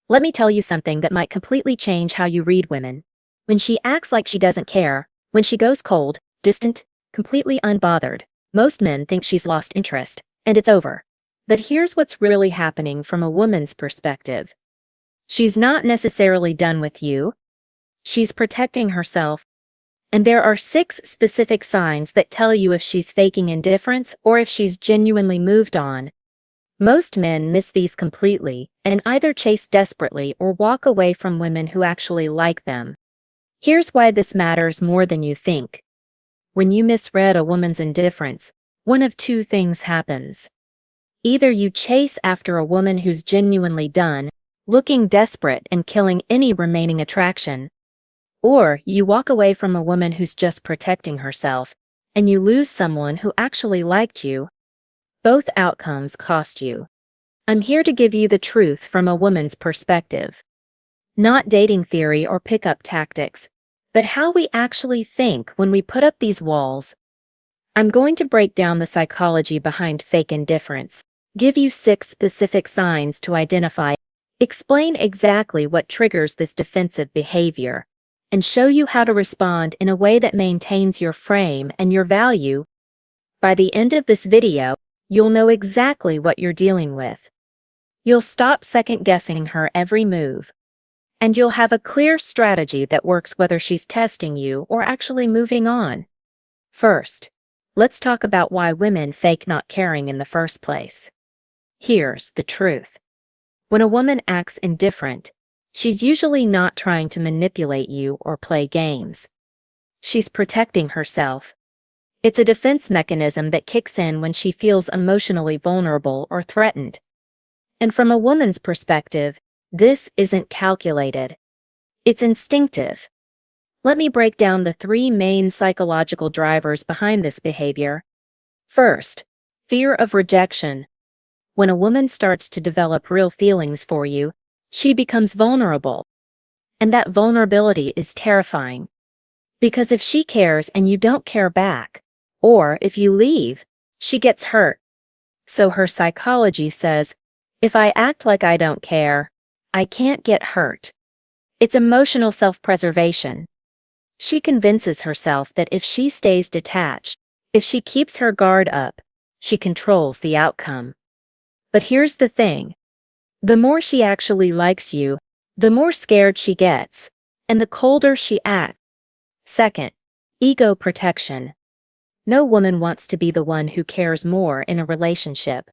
Let me tell you something that might completely change how you read women. When she acts like she doesn't care, when she goes cold, distant, completely unbothered, most men think she's lost interest, and it's over. But here's what's really happening from a woman's perspective. She's not necessarily done with you. She's protecting herself. And there are 6 specific signs that tell you if she's faking indifference or if she's genuinely moved on. Most men miss these completely and either chase desperately or walk away from women who actually like them. Here's why this matters more than you think. When you misread a woman's indifference, one of 2 things happens. Either you chase after a woman who's genuinely done, looking desperate and killing any remaining attraction, or you walk away from a woman who's just protecting herself, and you lose someone who actually liked you. Both outcomes cost you. I'm here to give you the truth from a woman's perspective. Not dating theory or pickup tactics, but how we actually think when we put up these walls. I'm going to break down the psychology behind fake indifference, give you 6 specific signs to identify, explain exactly what triggers this defensive behavior, and show you how to respond in a way that maintains your frame and your value. By the end of this video, you'll know exactly what you're dealing with. You'll stop second-guessing her every move. And you'll have a clear strategy that works whether she's testing you or actually moving on. First, let's talk about why women fake not caring in the first place. Here's the truth. When a woman acts indifferent, she's usually not trying to manipulate you or play games. She's protecting herself. It's a defense mechanism that kicks in when she feels emotionally vulnerable or threatened. And from a woman's perspective, this isn't calculated. It's instinctive. Let me break down the 3 main psychological drivers behind this behavior. First, fear of rejection. When a woman starts to develop real feelings for you, she becomes vulnerable. And that vulnerability is terrifying. Because if she cares and you don't care back, or if you leave, she gets hurt. So her psychology says, if I act like I don't care, I can't get hurt. It's emotional self-preservation. She convinces herself that if she stays detached, if she keeps her guard up, she controls the outcome. But here's the thing. The more she actually likes you, the more scared she gets, and the colder she acts. Second, ego protection. No woman wants to be the one who cares more in a relationship.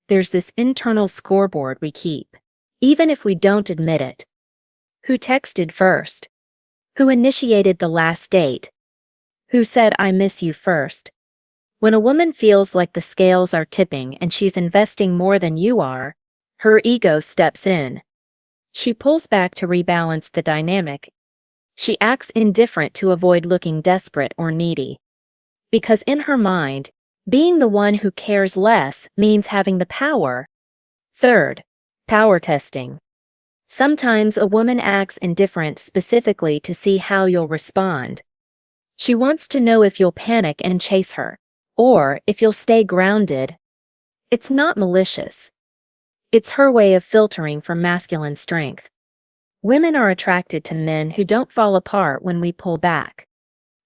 There's this internal scoreboard we keep, even if we don't admit it. Who texted first? Who initiated the last date? Who said I miss you first? When a woman feels like the scales are tipping and she's investing more than you are, her ego steps in. She pulls back to rebalance the dynamic. She acts indifferent to avoid looking desperate or needy. Because in her mind, being the one who cares less means having the power. Third, power testing. Sometimes a woman acts indifferent specifically to see how you'll respond. She wants to know if you'll panic and chase her, or if you'll stay grounded. It's not malicious. It's her way of filtering for masculine strength. Women are attracted to men who don't fall apart when we pull back.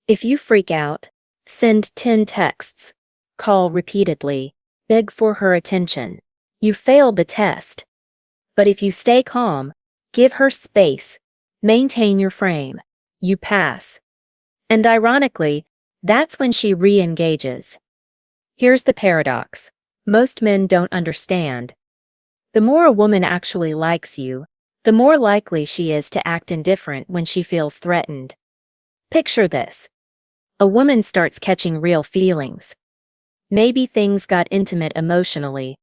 If you freak out, send 10 texts, call repeatedly, beg for her attention, you failed the test. But if you stay calm, give her space, maintain your frame, you pass. And ironically, that's when she re-engages. Here's the paradox. Most men don't understand. The more a woman actually likes you, the more likely she is to act indifferent when she feels threatened. Picture this. A woman starts catching real feelings. Maybe things got intimate emotionally.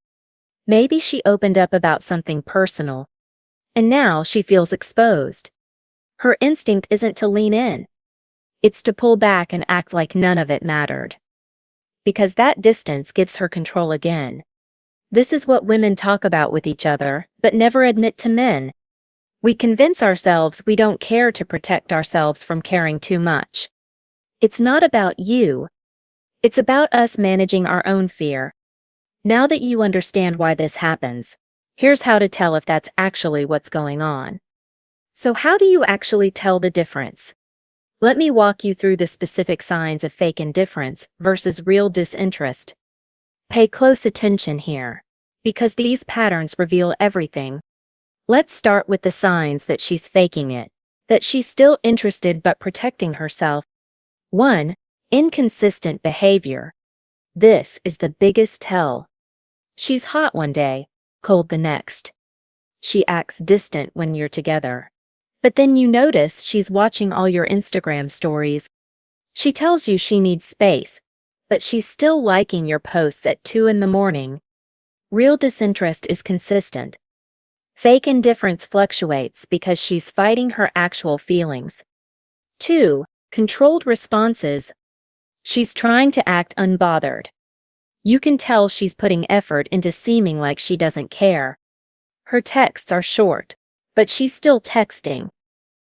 Maybe she opened up about something personal. And now she feels exposed. Her instinct isn't to lean in. It's to pull back and act like none of it mattered. Because that distance gives her control again. This is what women talk about with each other, but never admit to men. We convince ourselves we don't care to protect ourselves from caring too much. It's not about you. It's about us managing our own fear. Now that you understand why this happens, Here's how to tell if that's actually what's going on. So how do you actually tell the difference? Let me walk you through the specific signs of fake indifference versus real disinterest. Pay close attention here, because these patterns reveal everything. Let's start with the signs that she's faking it, that she's still interested but protecting herself. 1. Inconsistent behavior. This is the biggest tell. She's hot one day, cold the next. She acts distant when you're together. But then you notice she's watching all your Instagram stories. She tells you she needs space, but she's still liking your posts at 2 in the morning. Real disinterest is consistent. Fake indifference fluctuates because she's fighting her actual feelings. 2. Controlled responses. She's trying to act unbothered. You can tell she's putting effort into seeming like she doesn't care. Her texts are short, but she's still texting.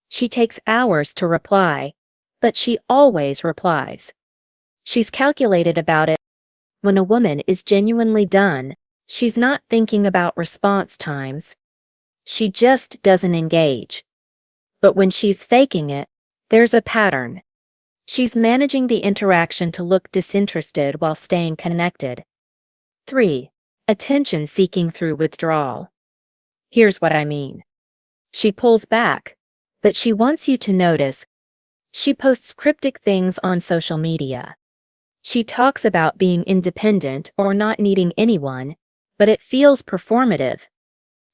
She takes hours to reply, but she always replies. She's calculated about it. When a woman is genuinely done, she's not thinking about response times. She just doesn't engage. But when she's faking it, there's a pattern. She's managing the interaction to look disinterested while staying connected. 3. Attention seeking through withdrawal. Here's what I mean. She pulls back, but she wants you to notice. She posts cryptic things on social media. She talks about being independent or not needing anyone, but it feels performative.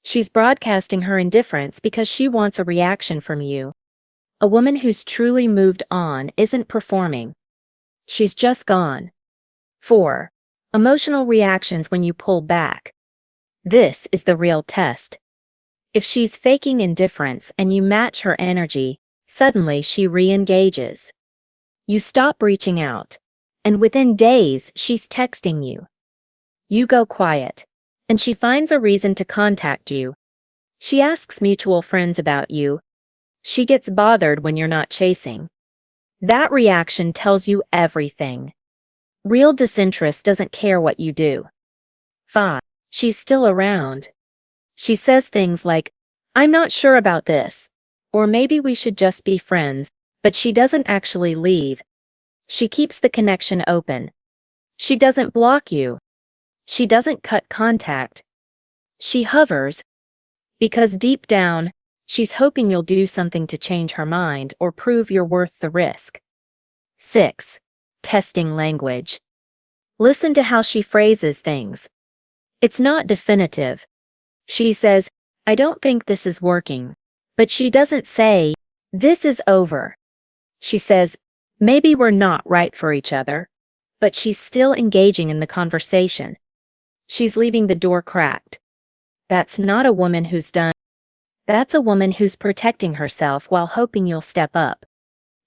She's broadcasting her indifference because she wants a reaction from you. A woman who's truly moved on isn't performing. She's just gone. 4. Emotional reactions when you pull back. This is the real test. If she's faking indifference and you match her energy, suddenly she re-engages. You stop reaching out, and within days she's texting you. You go quiet, and she finds a reason to contact you. She asks mutual friends about you. She gets bothered when you're not chasing. That reaction tells you everything. Real disinterest doesn't care what you do. 5. She's still around. She says things like, "I'm not sure about this," or "maybe we should just be friends," but she doesn't actually leave. She keeps the connection open. She doesn't block you. She doesn't cut contact. She hovers, because deep down, she's hoping you'll do something to change her mind or prove you're worth the risk. 6. Testing language. Listen to how she phrases things. It's not definitive. She says, "I don't think this is working." But she doesn't say, "This is over." She says, "Maybe we're not right for each other." But she's still engaging in the conversation. She's leaving the door cracked. That's not a woman who's done. That's a woman who's protecting herself while hoping you'll step up.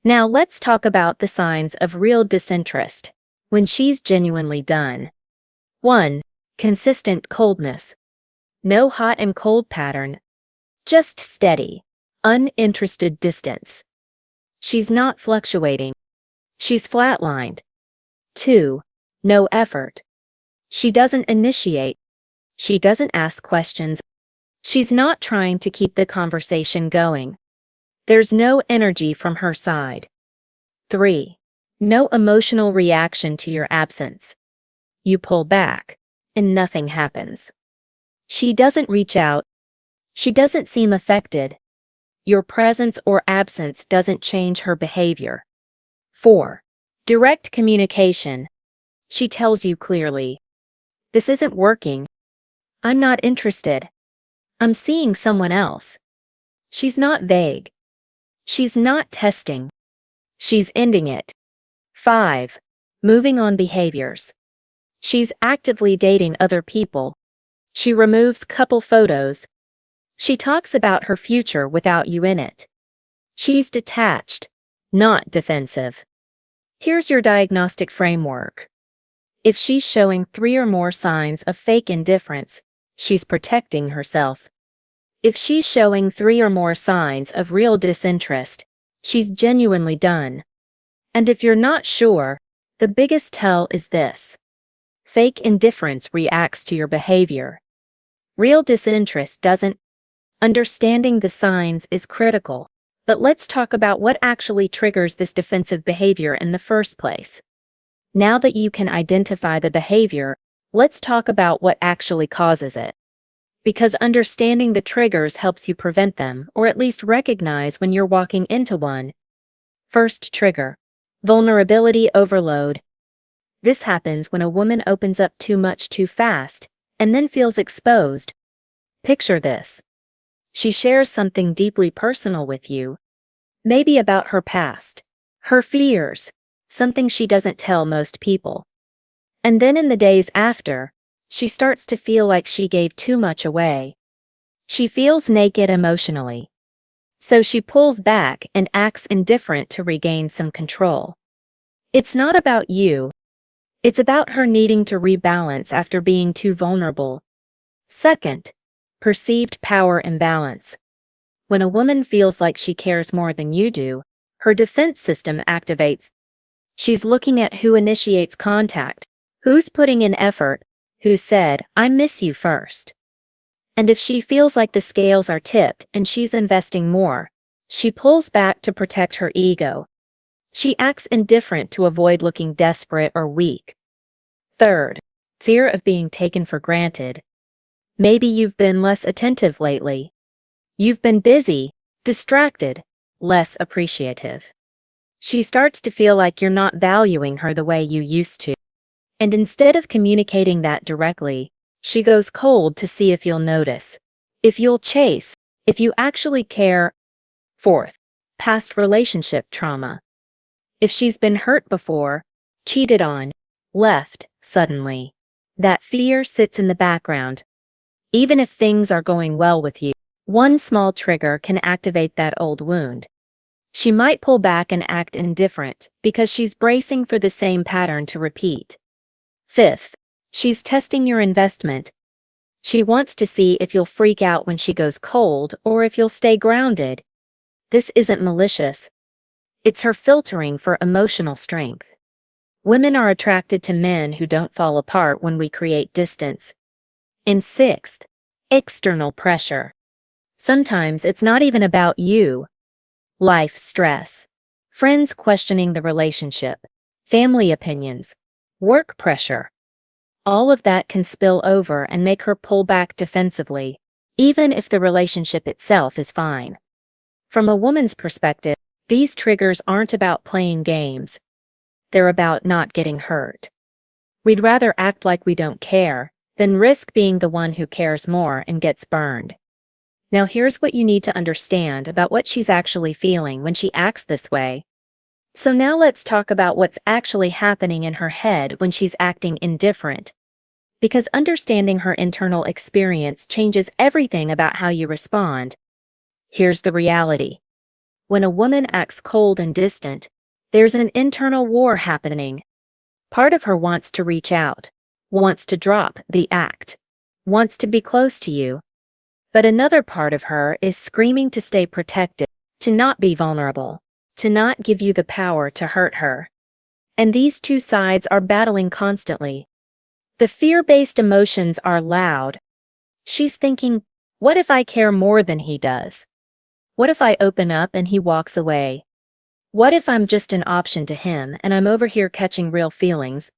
Now let's talk about the signs of real disinterest, when she's genuinely done. 1. Consistent coldness. No hot and cold pattern. Just steady, uninterested distance. She's not fluctuating. She's flatlined. 2. No effort. She doesn't initiate. She doesn't ask questions. She's not trying to keep the conversation going. There's no energy from her side. 3. No emotional reaction to your absence. You pull back, and nothing happens. She doesn't reach out. She doesn't seem affected. Your presence or absence doesn't change her behavior. 4. Direct communication. She tells you clearly, "This isn't working. I'm not interested. I'm seeing someone else." She's not vague. She's not testing. She's ending it. 5. Moving on behaviors. She's actively dating other people. She removes couple photos. She talks about her future without you in it. She's detached, not defensive. Here's your diagnostic framework. If she's showing 3 or more signs of fake indifference, she's protecting herself. If she's showing 3 or more signs of real disinterest, she's genuinely done. And if you're not sure, the biggest tell is this. Fake indifference reacts to your behavior. Real disinterest doesn't. Understanding the signs is critical. But let's talk about what actually triggers this defensive behavior in the first place. Now that you can identify the behavior, let's talk about what actually causes it. Because understanding the triggers helps you prevent them, or at least recognize when you're walking into one. First trigger: vulnerability overload. This happens when a woman opens up too much too fast, and then feels exposed. Picture this. She shares something deeply personal with you, maybe about her past, her fears, something she doesn't tell most people. And then in the days after, she starts to feel like she gave too much away. She feels naked emotionally. So she pulls back and acts indifferent to regain some control. It's not about you. It's about her needing to rebalance after being too vulnerable. Second, perceived power imbalance. When a woman feels like she cares more than you do, her defense system activates. She's looking at who initiates contact, who's putting in effort, who said, "I miss you" first. And if she feels like the scales are tipped and she's investing more, she pulls back to protect her ego. She acts indifferent to avoid looking desperate or weak. Third, fear of being taken for granted. Maybe you've been less attentive lately. You've been busy, distracted, less appreciative. She starts to feel like you're not valuing her the way you used to. And instead of communicating that directly, she goes cold to see if you'll notice, if you'll chase, if you actually care. Fourth, past relationship trauma. If she's been hurt before, cheated on, left suddenly, that fear sits in the background. Even if things are going well with you, one small trigger can activate that old wound. She might pull back and act indifferent because she's bracing for the same pattern to repeat. Fifth, she's testing your investment. She wants to see if you'll freak out when she goes cold or if you'll stay grounded. This isn't malicious. It's her filtering for emotional strength. Women are attracted to men who don't fall apart when we create distance. And sixth, external pressure. Sometimes it's not even about you. Life stress, friends questioning the relationship, family opinions, work pressure. All of that can spill over and make her pull back defensively, even if the relationship itself is fine. From a woman's perspective, these triggers aren't about playing games. They're about not getting hurt. We'd rather act like we don't care than risk being the one who cares more and gets burned. Now here's what you need to understand about what she's actually feeling when she acts this way. So now let's talk about what's actually happening in her head when she's acting indifferent. Because understanding her internal experience changes everything about how you respond. Here's the reality. When a woman acts cold and distant, there's an internal war happening. Part of her wants to reach out, wants to drop the act, wants to be close to you. But another part of her is screaming to stay protected, to not be vulnerable, to not give you the power to hurt her. And these two sides are battling constantly. The fear-based emotions are loud. She's thinking, what if I care more than he does? What if I open up and he walks away? What if I'm just an option to him and I'm over here catching real feelings?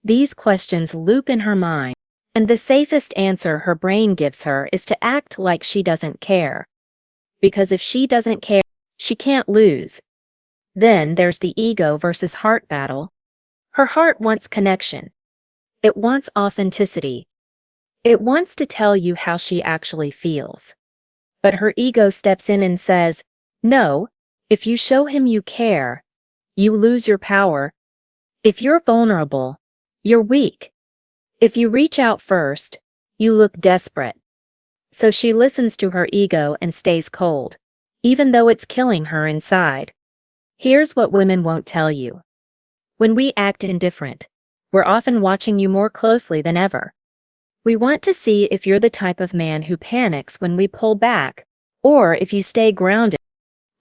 These questions loop in her mind, and the safest answer her brain gives her is to act like she doesn't care. Because if she doesn't care, she can't lose. Then there's the ego versus heart battle. Her heart wants connection. It wants authenticity. It wants to tell you how she actually feels. But her ego steps in and says, no, if you show him you care, you lose your power. If you're vulnerable, you're weak. If you reach out first, you look desperate. So she listens to her ego and stays cold, even though it's killing her inside. Here's what women won't tell you. When we act indifferent, we're often watching you more closely than ever. We want to see if you're the type of man who panics when we pull back, or if you stay grounded.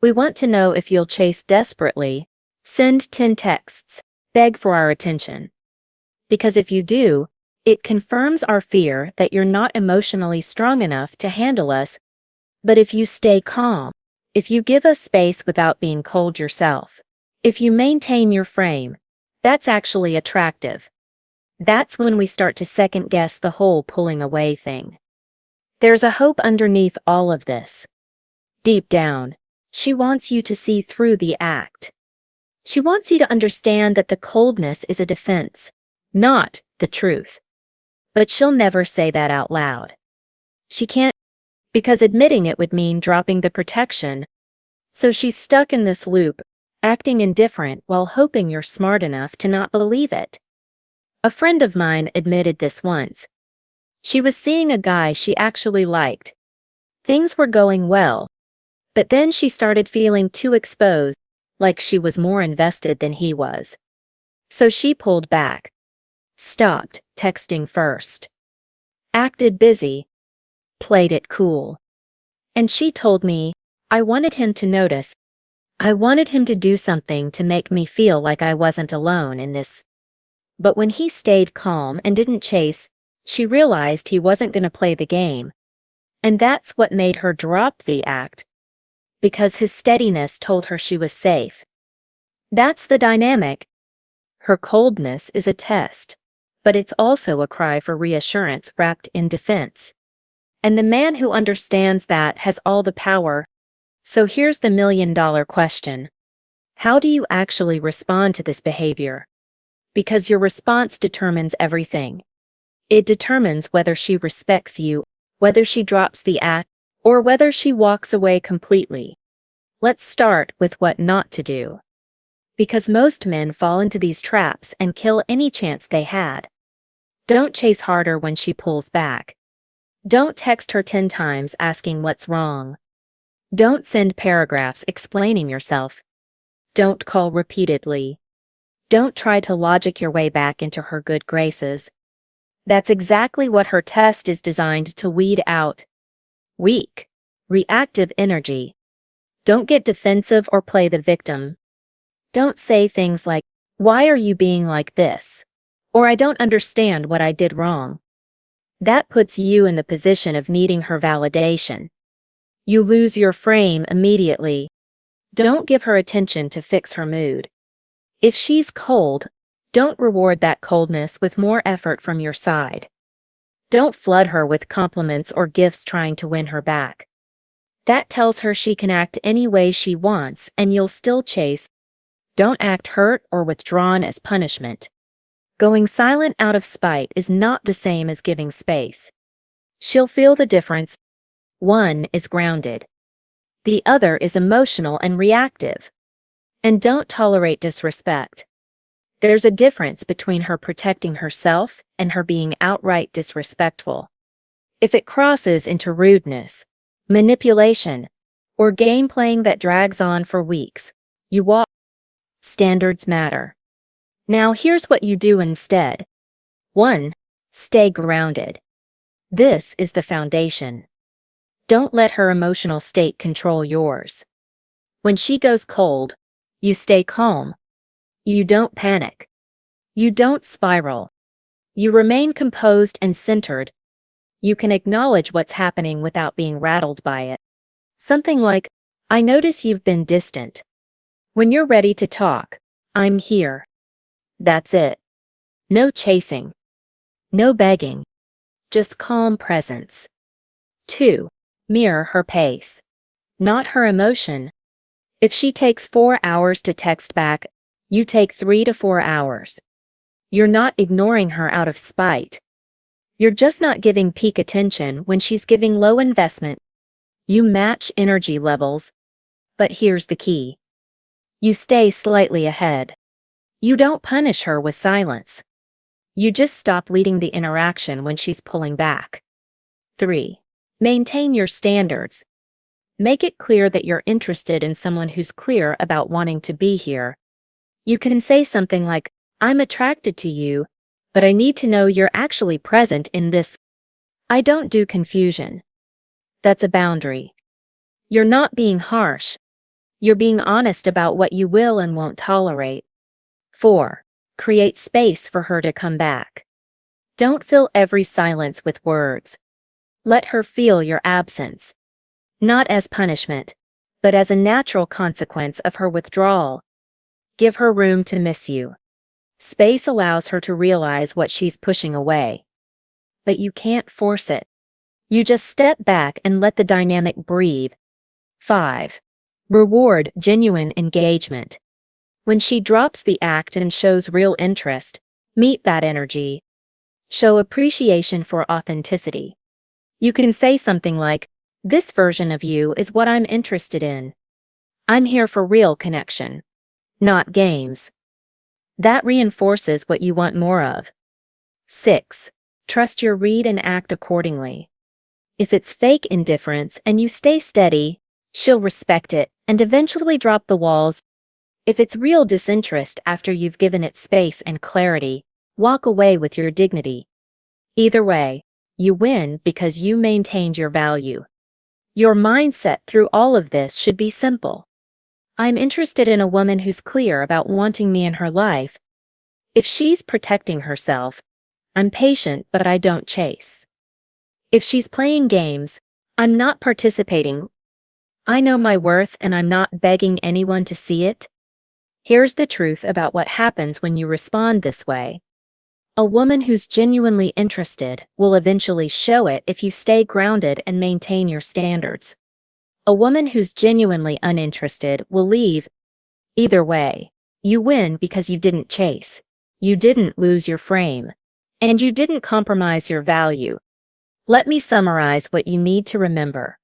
We want to know if you'll chase desperately, send 10 texts, beg for our attention. Because if you do, It confirms our fear that you're not emotionally strong enough to handle us. But if you stay calm, if you give us space without being cold yourself, if you maintain your frame, that's actually attractive. That's when we start to second guess the whole pulling away thing. There's a hope underneath all of this. Deep down, she wants you to see through the act. She wants you to understand that the coldness is a defense, not the truth. But she'll never say that out loud. She can't, because admitting it would mean dropping the protection. So she's stuck in this loop, acting indifferent while hoping you're smart enough to not believe it. A friend of mine admitted this once. She was seeing a guy she actually liked. Things were going well. But then she started feeling too exposed, like she was more invested than he was. So she pulled back. Stopped texting first. Acted busy. Played it cool. And she told me, I wanted him to notice. I wanted him to do something to make me feel like I wasn't alone in this. But when he stayed calm and didn't chase, she realized he wasn't going to play the game. And that's what made her drop the act. Because his steadiness told her she was safe. That's the dynamic. Her coldness is a test, but it's also a cry for reassurance wrapped in defense. And the man who understands that has all the power. So here's the million-dollar question. How do you actually respond to this behavior? Because your response determines everything. It determines whether she respects you, whether she drops the act, or whether she walks away completely. Let's start with what not to do. Because most men fall into these traps and kill any chance they had. Don't chase harder when she pulls back. Don't text her 10 times asking what's wrong. Don't send paragraphs explaining yourself. Don't call repeatedly. Don't try to logic your way back into her good graces. That's exactly what her test is designed to weed out. Weak, reactive energy. Don't get defensive or play the victim. Don't say things like, "Why are you being like this?" Or "I don't understand what I did wrong." That puts you in the position of needing her validation. You lose your frame immediately. Don't give her attention to fix her mood. If she's cold, don't reward that coldness with more effort from your side. Don't flood her with compliments or gifts trying to win her back. That tells her she can act any way she wants and you'll still chase. Don't act hurt or withdrawn as punishment. Going silent out of spite is not the same as giving space. She'll feel the difference. One is grounded. The other is emotional and reactive. And don't tolerate disrespect. There's a difference between her protecting herself and her being outright disrespectful. If it crosses into rudeness, manipulation, or game playing that drags on for weeks, you walk. Standards matter. Now here's what you do instead. 1. Stay grounded. This is the foundation. Don't let her emotional state control yours. When she goes cold, you stay calm. You don't panic. You don't spiral. You remain composed and centered. You can acknowledge what's happening without being rattled by it. Something like, "I notice you've been distant. When you're ready to talk, I'm here." That's it. No chasing. No begging. Just calm presence. 2. Mirror her pace. Not her emotion. If she takes 4 hours to text back, you take 3 to 4 hours. You're not ignoring her out of spite. You're just not giving peak attention when she's giving low investment. You match energy levels. But here's the key. You stay slightly ahead. You don't punish her with silence. You just stop leading the interaction when she's pulling back. 3. Maintain your standards. Make it clear that you're interested in someone who's clear about wanting to be here. You can say something like, "I'm attracted to you, but I need to know you're actually present in this." I don't do confusion. That's a boundary. You're not being harsh. You're being honest about what you will and won't tolerate. 4. Create space for her to come back. Don't fill every silence with words. Let her feel your absence. Not as punishment, but as a natural consequence of her withdrawal. Give her room to miss you. Space allows her to realize what she's pushing away. But you can't force it. You just step back and let the dynamic breathe. 5. Reward genuine engagement. When she drops the act and shows real interest, meet that energy. Show appreciation for authenticity. You can say something like, "This version of you is what I'm interested in. I'm here for real connection, not games." That reinforces what you want more of. 6. Trust your read and act accordingly. If it's fake indifference and you stay steady, she'll respect it and eventually drop the walls. If it's real disinterest after you've given it space and clarity, walk away with your dignity. Either way, you win because you maintained your value. Your mindset through all of this should be simple. I'm interested in a woman who's clear about wanting me in her life. If she's protecting herself, I'm patient but I don't chase. If she's playing games, I'm not participating. I know my worth and I'm not begging anyone to see it. Here's the truth about what happens when you respond this way. A woman who's genuinely interested will eventually show it if you stay grounded and maintain your standards. A woman who's genuinely uninterested will leave. Either way, you win because you didn't chase, you didn't lose your frame, and you didn't compromise your value. Let me summarize what you need to remember.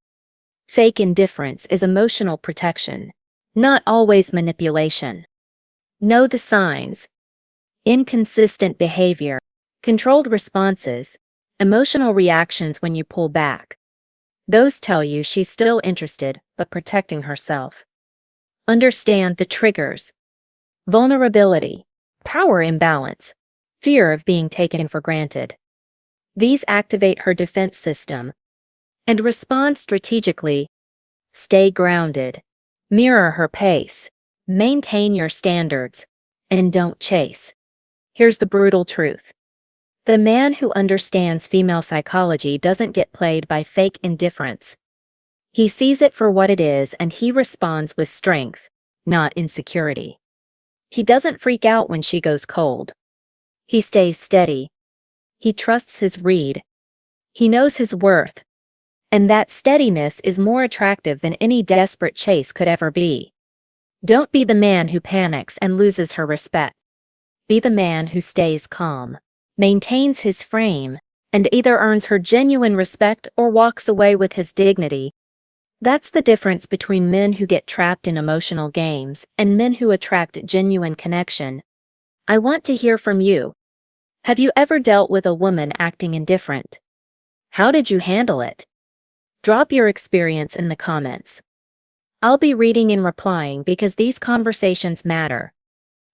Fake indifference is emotional protection, not always manipulation. Know the signs. Inconsistent behavior, controlled responses, emotional reactions when you pull back. Those tell you she's still interested but protecting herself. Understand the triggers. Vulnerability, power imbalance, fear of being taken for granted. These activate her defense system. And respond strategically. Stay grounded. Mirror her pace. Maintain your standards. And don't chase. Here's the brutal truth. The man who understands female psychology doesn't get played by fake indifference. He sees it for what it is and he responds with strength, not insecurity. He doesn't freak out when she goes cold. He stays steady. He trusts his read. He knows his worth. And that steadiness is more attractive than any desperate chase could ever be. Don't be the man who panics and loses her respect. Be the man who stays calm, maintains his frame, and either earns her genuine respect or walks away with his dignity. That's the difference between men who get trapped in emotional games and men who attract genuine connection. I want to hear from you. Have you ever dealt with a woman acting indifferent? How did you handle it? Drop your experience in the comments. I'll be reading and replying because these conversations matter.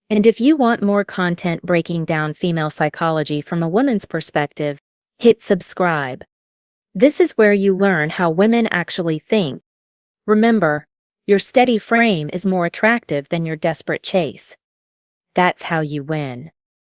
And if you want more content breaking down female psychology from a woman's perspective, hit subscribe. This is where you learn how women actually think. Remember, your steady frame is more attractive than your desperate chase. That's how you win.